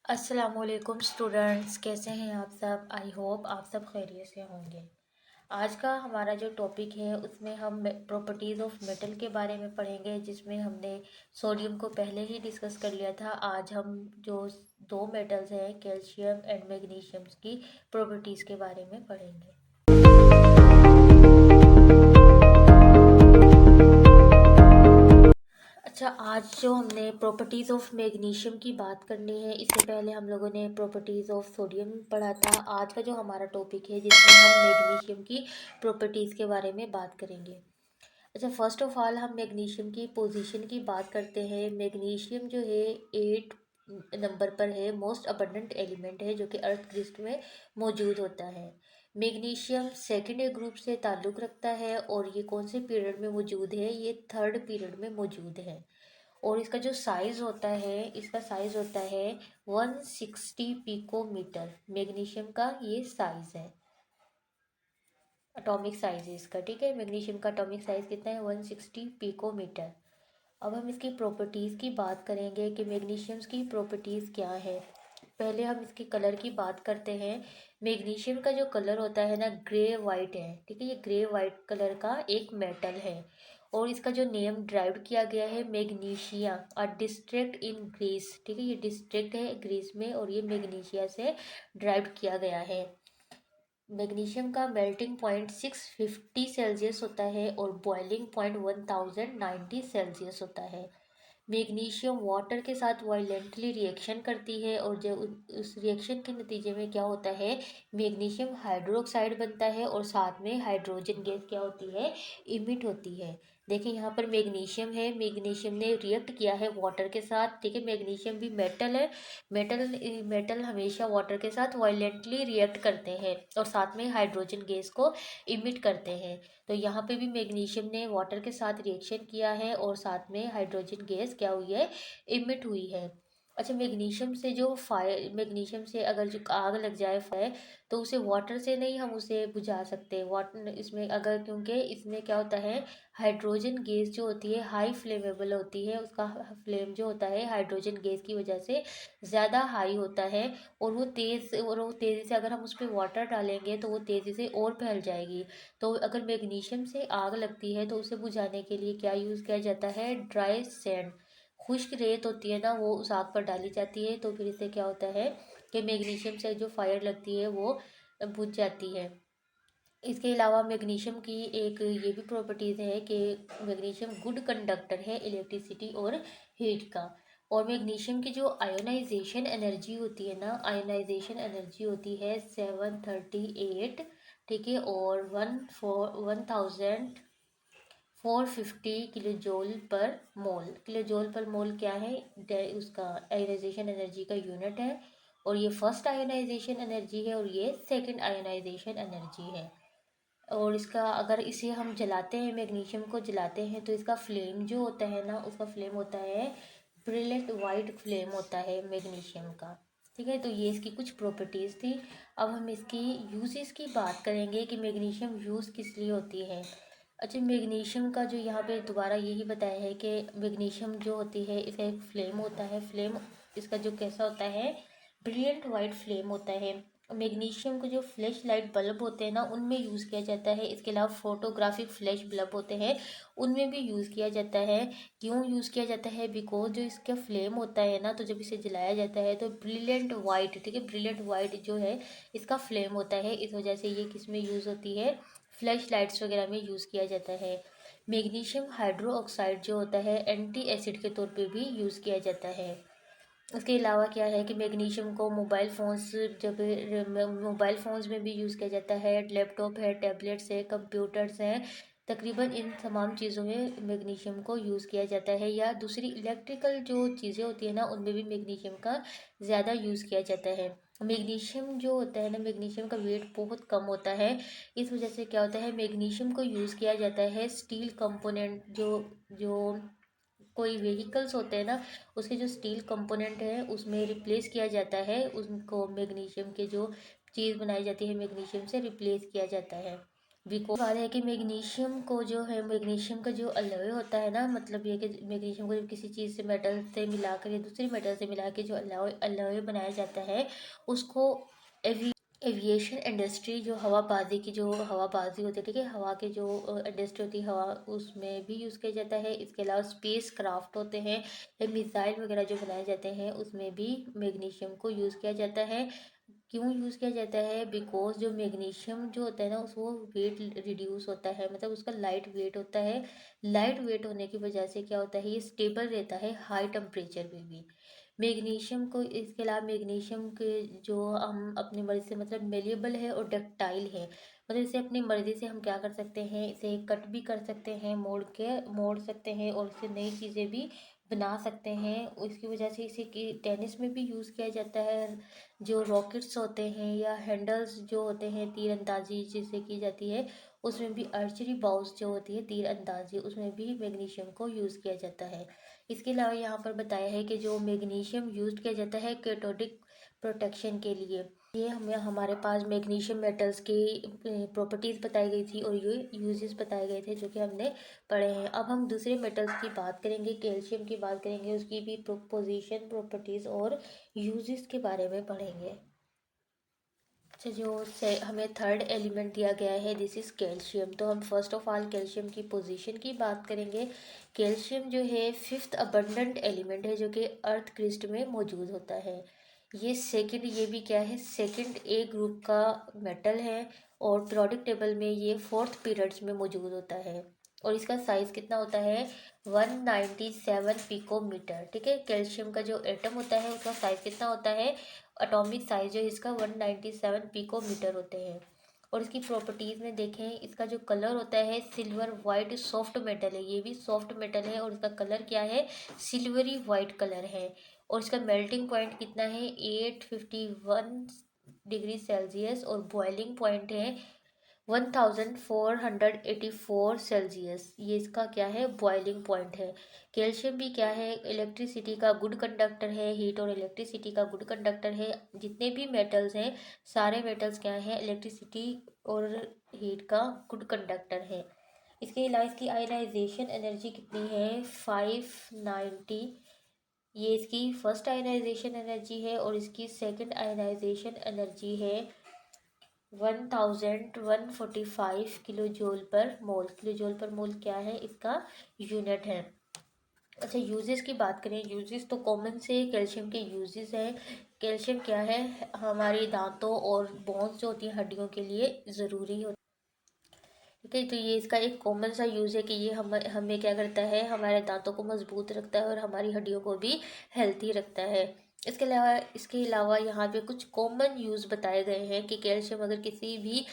अस्सलामुअलैकुम स्टूडेंट्स, कैसे हैं आप सब। आई होप आप सब खैरियत से होंगे। आज का हमारा जो टॉपिक है उसमें हम प्रॉपर्टीज़ ऑफ मेटल के बारे में पढ़ेंगे, जिसमें हमने सोडियम को पहले ही डिस्कस कर लिया था। आज हम जो दो मेटल्स हैं, कैल्शियम एंड मैग्नीशियम की प्रॉपर्टीज़ के बारे में पढ़ेंगे। अच्छा, आज जो हमने प्रॉपर्टीज़ ऑफ मैग्नीशियम की बात करनी है, इससे पहले हम लोगों ने प्रॉपर्टीज़ ऑफ सोडियम पढ़ा था। आज का जो हमारा टॉपिक है जिसमें हम मैग्नीशियम की प्रॉपर्टीज़ के बारे में बात करेंगे। अच्छा, फर्स्ट ऑफ ऑल हम मैग्नीशियम की पोजीशन की बात करते हैं। मैग्नीशियम जो है 8 नंबर पर है, मोस्ट अबंडेंट एलिमेंट है जो कि अर्थ क्रिस्ट में मौजूद होता है। मैग्नीशियम सेकेंड ग्रुप से ताल्लुक़ रखता है और ये कौन से पीरियड में मौजूद है, ये थर्ड पीरियड में मौजूद है। और इसका जो साइज़ होता है, इसका साइज़ होता है 160 पिकोमीटर। मैग्नीशियम का ये साइज़ है, एटॉमिक साइज है इसका। ठीक है, मैग्नीशियम का एटॉमिक साइज कितना है, 160 पिकोमीटर। अब हम इसकी प्रॉपर्टीज़ की बात करेंगे कि मैग्नीशियम की प्रॉपर्टीज़ क्या है। पहले हम इसके कलर की बात करते हैं। मैग्नीशियम का जो कलर होता है ना, ग्रे वाइट है। ठीक है, ये ग्रे वाइट कलर का एक मेटल है और इसका जो नेम ड्राइव किया गया है, Magnesia, a district in Greece. ठीक है, ये डिस्ट्रिक्ट है ग्रीस में और ये मैग्नीशिया से ड्राइव किया गया है। मैग्नीशियम का मेल्टिंग पॉइंट 650 सेल्सियस होता है और बॉइलिंग पॉइंट 1090 सेल्सियस होता है। मैग्नीशियम वाटर के साथ वायलेंटली रिएक्शन करती है और जब उस रिएक्शन के नतीजे में क्या होता है, मैग्नीशियम हाइड्रोक्साइड बनता है और साथ में हाइड्रोजन गैस क्या होती है, इमिट होती है। देखिए यहाँ पर मैग्नीशियम है, मैग्नीशियम ने रिएक्ट किया है वाटर के साथ। ठीक है, मैग्नीशियम भी मेटल है। मेटल मेटल हमेशा वाटर के साथ वायलेंटली रिएक्ट करते हैं और साथ में हाइड्रोजन गैस को इमिट करते हैं। तो यहाँ पे भी मैग्नीशियम ने वाटर के साथ रिएक्शन किया है और साथ में हाइड्रोजन गैस क्या हुई है, इमिट हुई है। अच्छा, मैग्नीशियम से जो फायर, मैग्नीशियम से अगर जो आग लग जाए फायर, तो उसे वाटर से नहीं हम उसे बुझा सकते। वाटर इसमें अगर, क्योंकि इसमें क्या होता है, हाइड्रोजन गैस जो होती है हाई फ्लेमेबल होती है, उसका फ्लेम जो होता है हाइड्रोजन गैस की वजह से ज़्यादा हाई होता है और वो तेज़ी से अगर हम उस पर वाटर डालेंगे तो वो तेज़ी से और फैल जाएगी। तो अगर मैग्नीशियम से आग लगती है तो उसे बुझाने के लिए क्या यूज़ किया जाता है, ड्राई सैंड, खुश्क रेत होती है ना, वो उस आग पर डाली जाती है। तो फिर इससे क्या होता है कि मैग्नीशियम से जो फायर लगती है वो बुझ जाती है। इसके अलावा मैग्नीशियम की एक ये भी प्रॉपर्टीज़ है कि मैग्नीशियम गुड कंडक्टर है इलेक्ट्रिसिटी और हीट का। और मैग्नीशियम की जो आयोनाइजेशन एनर्जी होती है ना, आयोनाइजेशन एनर्जी होती है 738। ठीक है, और 1450 किलो जोल पर मोल। किलो जोल पर मोल क्या है, उसका आयोनाइजेशन एनर्जी का यूनिट है। और ये फर्स्ट आयोनाइजेशन एनर्जी है और ये सेकंड आयोनाइजेशन एनर्जी है। और इसका अगर इसे हम जलाते हैं, मैग्नीशियम को जलाते हैं, तो इसका फ्लेम जो होता है ना, उसका फ्लेम होता है ब्रिलेंट वाइट फ्लेम होता है मैग्नीशियम का। ठीक है, तो ये इसकी कुछ प्रॉपर्टीज़ थी। अब हम इसकी यूजेस की बात करेंगे कि मैग्नीशियम यूज़ किस लिए होती है। अच्छा, मैग्नीशियम का जो यहाँ पे दोबारा यही बताया है कि मैग्नीशियम जो होती है, इसका एक फ्लेम होता है। फ्लेम इसका जो कैसा होता है, ब्रिलियंट वाइट फ्लेम होता है। मैग्नीशियम को जो फ्लैश लाइट बल्ब होते हैं ना, उनमें यूज़ किया जाता है। इसके अलावा फोटोग्राफिक फ्लैश बल्ब होते हैं, उनमें भी यूज़ किया जाता है। क्यों यूज़ किया जाता है, बिकॉज जो इसका फ्लेम होता है ना, तो जब इसे जलाया जाता है तो ब्रिलियंट वाइट, ठीक है, ब्रिलियंट वाइट जो है इसका फ्लेम होता है। इस वजह से ये किस में यूज़ होती है, फ्लैश लाइट्स वगैरह में यूज़ किया जाता है। मैग्नीशियम हाइड्रो ऑक्साइड जो होता है एंटी एसिड के तौर पे भी यूज़ किया जाता है। इसके अलावा क्या है कि मैग्नीशियम को मोबाइल फ़ोन्स, जब मोबाइल फ़ोन्स में भी यूज़ किया जाता है, लैपटॉप है, टैबलेट्स है, कंप्यूटर्स हैं, तकरीबन इन तमाम चीज़ों में मैग्नीशियम को यूज़ किया जाता है। या दूसरी इलेक्ट्रिकल जो चीज़ें होती है ना, उनमें भी मैग्नीशियम का ज़्यादा यूज़ किया जाता है। मैग्नीशियम जो होता है ना, मैग्नीशियम का वेट बहुत कम होता है। इस वजह से क्या होता है, मैग्नीशियम को यूज़ किया जाता है स्टील कंपोनेंट, जो जो कोई व्हीकल्स होते हैं ना, उसके जो स्टील कंपोनेंट है उसमें रिप्लेस किया जाता है। उनको मैग्नीशियम के जो चीज़ बनाई जाती है, मैग्नीशियम से रिप्लेस किया जाता है। बिकॉज बात है कि मैग्नीशियम को जो है, मैग्नीशियम का जो अलॉय होता है ना, मतलब ये कि मैग्नीशियम को जब किसी चीज़ से, मेटल से मिलाकर या दूसरी मेटल से मिला के जो अलॉय अलॉय बनाया जाता है, उसको एविएशन इंडस्ट्री, जो हवाबाजी की जो हवाबाजी होती है, ठीक है, हवा के जो इंडस्ट्री होती है हवा, उसमें भी यूज़ किया जाता है। इसके अलावा स्पेस क्राफ्ट होते हैं या मिसाइल वगैरह जो बनाए जाते हैं, उसमें भी मैग्नीशियम को यूज़ किया जाता है। क्यों यूज़ किया जाता है? बिकॉज जो मैग्नीशियम जो होता है ना, उस वो वेट रिड्यूस होता है, मतलब उसका लाइट वेट होता है। लाइट वेट होने की वजह से क्या होता है, ये स्टेबल रहता है हाई टेम्परेचर में भी। मैग्नीशियम को, इसके अलावा मैग्नीशियम के जो हम अपनी मर्ज़ी से, मतलब मेलिएबल है और डक्टाइल है, मतलब इसे अपनी मर्ज़ी से हम क्या कर सकते हैं, इसे कट भी कर सकते हैं, मोड़ सकते हैं और इससे नई चीज़ें भी बना सकते हैं। इसकी वजह से इसे कि टेनिस में भी यूज़ किया जाता है। जो रॉकेट्स होते हैं या हैंडल्स जो होते हैं, तीर अंदाजी जिससे की जाती है, उसमें भी आर्चरी बाउल्स जो होती है तीर अंदाजी, उसमें भी मैग्नीशियम को यूज़ किया जाता है। इसके अलावा यहाँ पर बताया है कि जो मैग्नीशियम यूज़ किया जाता है कैथोडिक प्रोटेक्शन के लिए। ये हमें हमारे पास मैग्नीशियम मेटल्स की प्रॉपर्टीज़ बताई गई थी और ये यूजेस बताए गए थे जो कि हमने पढ़े हैं। अब हम दूसरे मेटल्स की बात करेंगे, कैल्शियम की बात करेंगे, उसकी भी पोजीशन, प्रॉपर्टीज़ और यूजेस के बारे में पढ़ेंगे। अच्छा, जो से हमें थर्ड एलिमेंट दिया गया है, दिस इज़ कैल्शियम। तो हम फर्स्ट ऑफ ऑल कैल्शियम की पोजीशन की बात करेंगे। कैल्शियम जो है फिफ्थ अबंडेंट एलिमेंट है जो कि अर्थ क्रिस्ट में मौजूद होता है। ये भी क्या है, सेकंड ए ग्रुप का मेटल है और पीरियोडिक टेबल में ये फोर्थ पीरियड्स में मौजूद होता है। और इसका साइज कितना होता है, 197 पिकोमीटर, ठीक है। कैल्शियम का जो एटम होता है उसका साइज कितना होता है, एटॉमिक साइज जो है इसका 197 पिकोमीटर होते हैं। और इसकी प्रॉपर्टीज़ में देखें, इसका जो कलर होता है सिल्वर वाइट सॉफ्ट मेटल है, ये भी सॉफ्ट मेटल है और इसका कलर क्या है, सिल्वरी वाइट कलर है। और इसका मेल्टिंग पॉइंट कितना है, 851 डिग्री सेल्सियस, और बॉइलिंग पॉइंट है 1484 सेल्सियस, ये इसका क्या है, बॉइलिंग पॉइंट है। कैल्शियम भी क्या है, इलेक्ट्रिसिटी का गुड कंडक्टर है, हीट और इलेक्ट्रिसिटी का गुड कंडक्टर है। जितने भी मेटल्स हैं, सारे मेटल्स क्या हैं, इलेक्ट्रिसिटी और हीट का गुड कंडक्टर है। इसके अलावा इसकी आयनाइजेशन एनर्जी कितनी है, 590, ये इसकी फर्स्ट आयनाइजेशन एनर्जी है। और इसकी सेकंड आयनाइजेशन एनर्जी है 1145 किलो जूल पर मोल। किलो जूल पर मोल क्या है, इसका यूनिट है। अच्छा, यूजेस की बात करें, यूजेस तो कॉमन से कैल्शियम के यूजेस हैं। कैल्शियम क्या है, हमारे दांतों और बोन्स जो होती हैं, हड्डियों के लिए ज़रूरी होती है, ठीक है। तो ये इसका एक कॉमन सा यूज़ है कि ये हमें क्या करता है, हमारे दांतों को मजबूत रखता है और हमारी हड्डियों को भी हेल्थी रखता है। इसके अलावा यहाँ पे कुछ कॉमन यूज़ बताए गए हैं कि कैल्शियम अगर किसी भी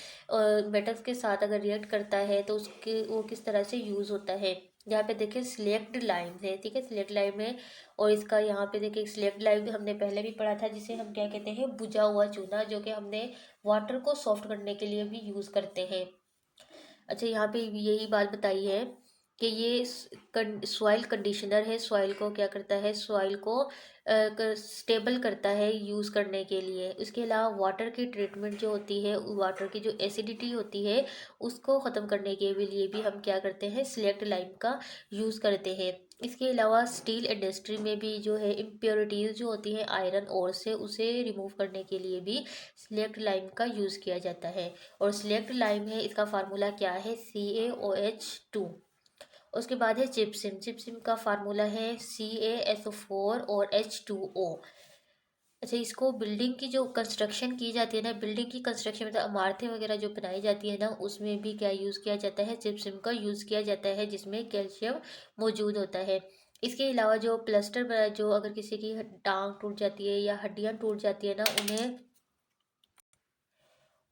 मेटल्स के साथ अगर रिएक्ट करता है तो उसके वो किस तरह से यूज़ होता है। यहाँ पे देखिए सिलेक्ट लाइन है, ठीक है, सिलेक्ट लाइन में। और इसका यहाँ पे देखिए सिलेक्ट लाइन हमने पहले भी पढ़ा था, जिसे हम क्या कहते हैं, बुझा हुआ चूना, जो कि हमने वाटर को सॉफ्ट करने के लिए भी यूज़ करते हैं। अच्छा, यहाँ पे यही बात बताई है कि ये सॉइल कंडीशनर है, सॉइल को क्या करता है, सॉइल को स्टेबल करता है यूज़ करने के लिए। इसके अलावा वाटर की ट्रीटमेंट जो होती है, वाटर की जो एसिडिटी होती है उसको ख़त्म करने के लिए भी हम क्या करते हैं, सिलेक्ट लाइम का यूज़ करते हैं। इसके अलावा स्टील इंडस्ट्री में भी जो है इम्प्योरिटीज़ जो होती हैं आयरन ओर से, उसे रिमूव करने के लिए भी सिलेक्ट लाइम का यूज़ किया जाता है। और सिलेक्ट लाइम है, इसका फार्मूला क्या है, CaOH2। उसके बाद है जिप्सम। जिप्सम का फार्मूला है CaSO4 और H2O। अच्छा, इसको बिल्डिंग की जो कंस्ट्रक्शन की जाती है ना, बिल्डिंग की कंस्ट्रक्शन मतलब इमारतें वगैरह जो बनाई जाती है ना, उसमें भी क्या यूज़ किया जाता है, जिप्सम का यूज़ किया जाता है, जिसमें कैल्शियम मौजूद होता है। इसके अलावा जो प्लास्टर, जो अगर किसी की टांग टूट जाती है या हड्डियाँ टूट जाती है ना,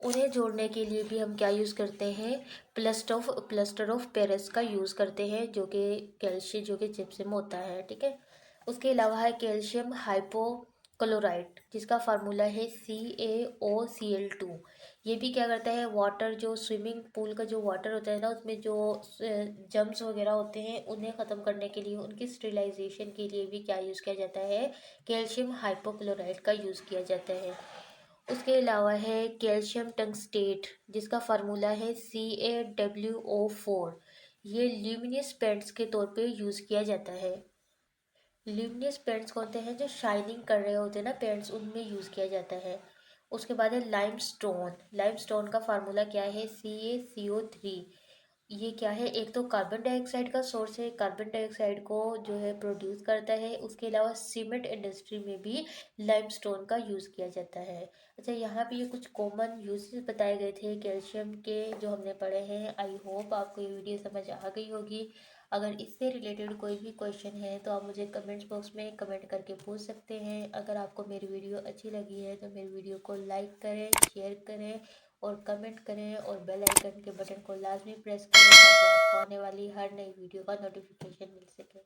उन्हें जोड़ने के लिए भी हम क्या यूज़ करते हैं, प्लास्टर ऑफ पेरिस का यूज़ करते हैं, जो कि कैल्शियम, जो कि जिप्सम होता है, ठीक है। उसके अलावा है कैल्शियम हाइपोक्लोराइट, जिसका फार्मूला है CaOCl2। ये भी क्या करता है, वाटर, जो स्विमिंग पूल का जो वाटर होता है ना, उसमें जो जम्स वगैरह होते हैं उन्हें ख़त्म करने के लिए, उनकी स्टेरिलाइजेशन के लिए भी क्या यूज़ किया जाता है, कैल्शियम हाइपोक्लोराइट का यूज़ किया जाता है। उसके अलावा है कैल्शियम टंगस्टेट, जिसका फार्मूला है CaWO4। ये ल्यूमिनस पेंट्स के तौर पे यूज़ किया जाता है। ल्यूमिनस पेंट्स कौन होते हैं? जो शाइनिंग कर रहे होते हैं ना पेंट्स, उनमें यूज़ किया जाता है। उसके बाद है लाइमस्टोन। लाइमस्टोन का फार्मूला क्या है? CaCO3। ये क्या है? एक तो कार्बन डाइऑक्साइड का सोर्स है, कार्बन डाइऑक्साइड को जो है प्रोड्यूस करता है। उसके अलावा सीमेंट इंडस्ट्री में भी लाइमस्टोन का यूज़ किया जाता है। अच्छा, यहाँ पे ये कुछ कॉमन यूजेस बताए गए थे कैल्शियम के, जो हमने पढ़े हैं। आई होप आपको ये वीडियो समझ आ गई होगी। अगर इससे रिलेटेड कोई भी क्वेश्चन है तो आप मुझे कमेंट्स बॉक्स में कमेंट करके पूछ सकते हैं। अगर आपको मेरी वीडियो अच्छी लगी है तो मेरी वीडियो को लाइक करें, शेयर करें और कमेंट करें, और बेल आइकन के बटन को लाजमी प्रेस करें ताकि आपको आने वाली हर नई वीडियो का नोटिफिकेशन मिल सके।